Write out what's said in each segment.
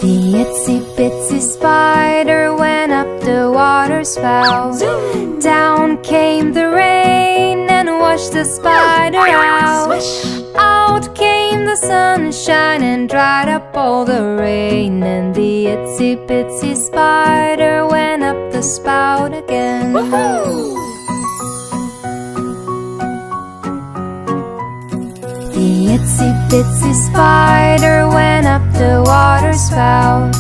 The itsy bitsy spider went up the water spout. Down came the rain and washed the spider out. Out came the sunshine and dried up all the rain. And the itsy bitsy spider went up the spout again. The itsy bitsy spider went up the water spout.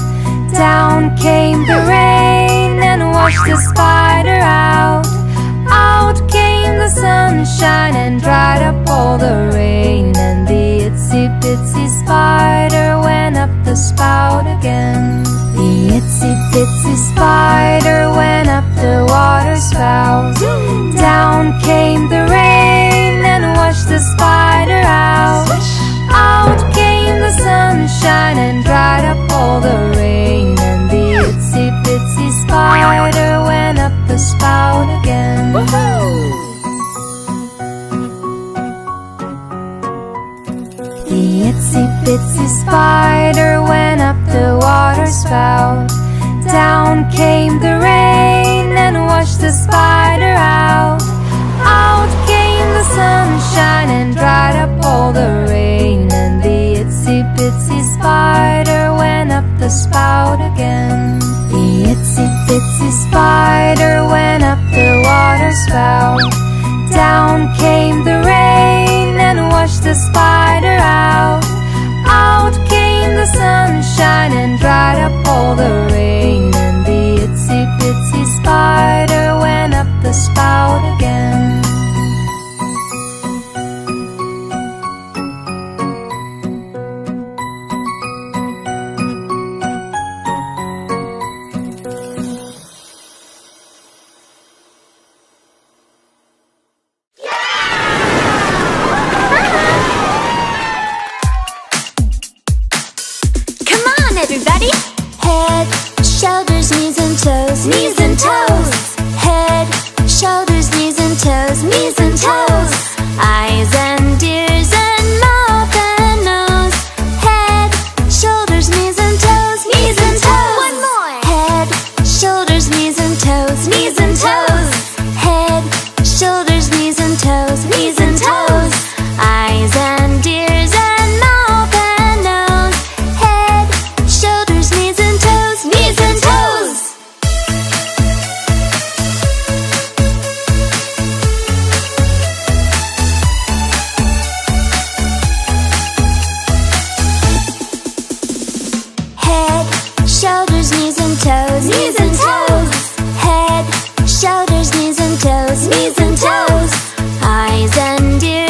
Down came the rain and washed the spider out. Out came the sunshine and dried up all the rain. And the itsy bitsy spider went up the spout again. The itsy bitsy spider went up the water spout. Down came the rain and washed the spider out. Out came the sunshine and dried up all the rain. And the itsy bitsy spider went up the spout again. The itsy bitsy spider went up the water spout. Down came the rain and washed the spider out. Out came the sunshine and dried up all the rain. And the itsy bitsy spider went up the spout again. The itsy bitsy spider went up the water spout. Down came the rain and washed the spider out. Out came the sunshine and dried up all the rain. And the itsy bitsy spider went up the spout again. Everybody, head, shoulders, knees and toes, knees and toes. Head, shoulders, knees and toes, knees and toes. Eyes and ears and mouth and nose. Head, shoulders, knees and toes, knees and toes. One more. Head, shoulders, knees and toes, knees and toes. Head, shoulders, knees and toes, knees and toes. Eyes and ears and mouth and nose. Head, shoulders, knees and toes, knees and toes. Head, shoulders, knees and toes, knees and toes. Head, shoulders, knees and toes, knees and toes. Eyes and ears